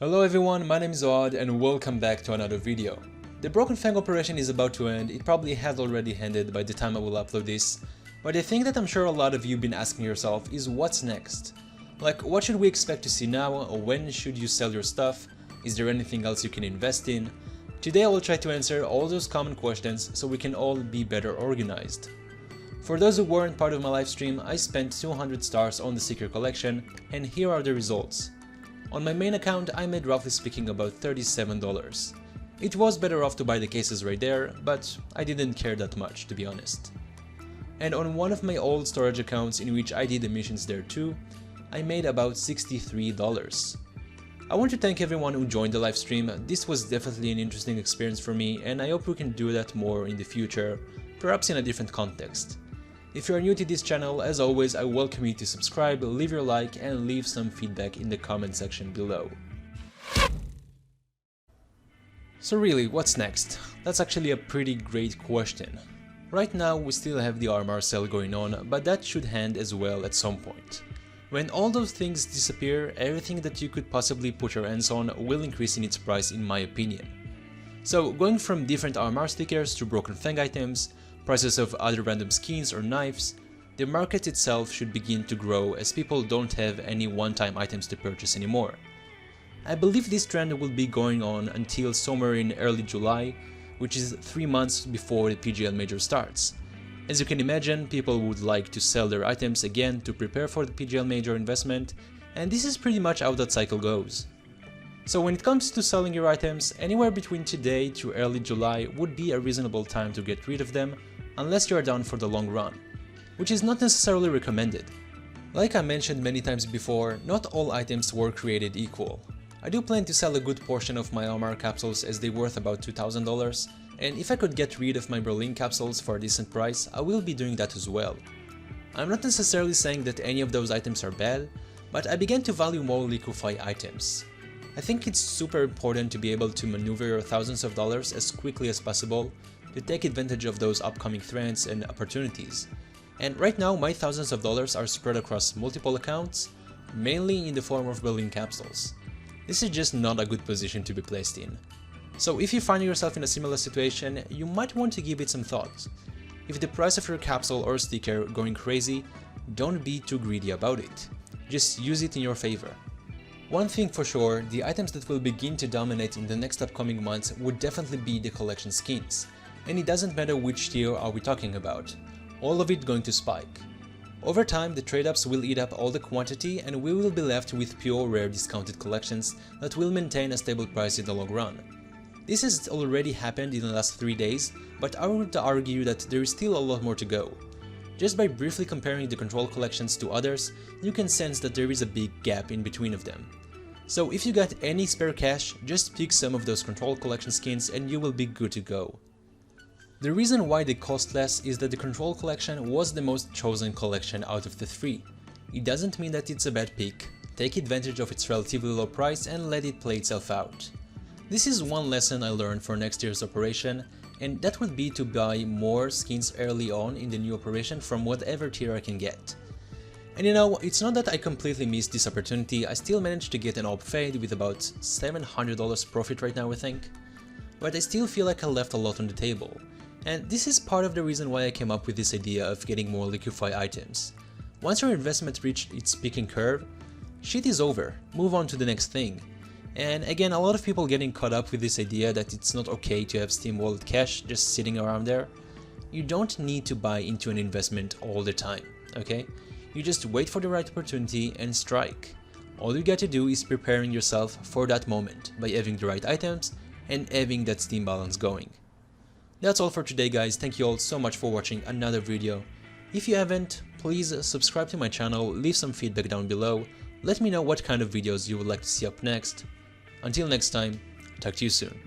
Hello everyone, my name is Ohad and welcome back to another video. The Broken Fang operation is about to end. It probably has already ended by the time I will upload this, but the thing that I'm sure a lot of you have been asking yourself is what's next? Like, what should we expect to see now, or when should you sell your stuff? Is there anything else you can invest in? Today I will try to answer all those common questions so we can all be better organized. For those who weren't part of my live stream, I spent 200 stars on the Seeker collection, and here are the results. On my main account, I made roughly speaking about $37. It was better off to buy the cases right there, but I didn't care that much, to be honest. And on one of my old storage accounts in which I did the missions there too, I made about $63. I want to thank everyone who joined the live stream. This was definitely an interesting experience for me, and I hope we can do that more in the future, perhaps in a different context. If you are new to this channel, as always, I welcome you to subscribe, leave your like and leave some feedback in the comment section below. So really, what's next? That's actually a pretty great question. Right now we still have the armor sale going on, but that should end as well at some point. When all those things disappear, everything that you could possibly put your hands on will increase in its price, in my opinion. So going from different armor stickers to Broken Fang items, prices of other random skins or knives, the market itself should begin to grow as people don't have any one-time items to purchase anymore. I believe this trend will be going on until somewhere in early July, which is 3 months before the PGL Major starts. As you can imagine, people would like to sell their items again to prepare for the PGL Major investment, and this is pretty much how that cycle goes. So when it comes to selling your items, anywhere between today to early July would be a reasonable time to get rid of them, unless you are down for the long run, which is not necessarily recommended. Like I mentioned many times before, not all items were created equal. I do plan to sell a good portion of my armor capsules as they're worth about $2,000, and if I could get rid of my Berlin capsules for a decent price, I will be doing that as well. I'm not necessarily saying that any of those items are bad, but I began to value more liquefy items. I think it's super important to be able to maneuver your thousands of dollars as quickly as possible to take advantage of those upcoming trends and opportunities. And right now my thousands of dollars are spread across multiple accounts, mainly in the form of Berlin capsules. This is just not a good position to be placed in. So if you find yourself in a similar situation, you might want to give it some thought. If the price of your capsule or sticker going crazy, don't be too greedy about it. Just use it in your favor. One thing for sure, the items that will begin to dominate in the next upcoming months would definitely be the collection skins. And it doesn't matter which tier are we talking about, all of it going to spike. Over time, the trade-ups will eat up all the quantity and we will be left with pure rare discounted collections that will maintain a stable price in the long run. This has already happened in the last 3 days, but I would argue that there is still a lot more to go. Just by briefly comparing the control collections to others, you can sense that there is a big gap in between of them. So if you got any spare cash, just pick some of those control collection skins and you will be good to go. The reason why they cost less is that the Control collection was the most chosen collection out of the 3. It doesn't mean that it's a bad pick. Take advantage of its relatively low price and let it play itself out. This is one lesson I learned for next year's operation, and that would be to buy more skins early on in the new operation from whatever tier I can get. And you know, it's not that I completely missed this opportunity. I still managed to get an AWP fade with about $700 profit right now, I think. But I still feel like I left a lot on the table. And this is part of the reason why I came up with this idea of getting more liquefy items. Once your investment reached its peaking curve, shit is over, move on to the next thing. And again, a lot of people getting caught up with this idea that it's not okay to have Steam Wallet cash just sitting around there. You don't need to buy into an investment all the time, okay? You just wait for the right opportunity and strike. All you got to do is preparing yourself for that moment by having the right items and having that Steam balance going. That's all for today guys, thank you all so much for watching another video. If you haven't, please subscribe to my channel, leave some feedback down below, let me know what kind of videos you would like to see up next. Until next time, talk to you soon.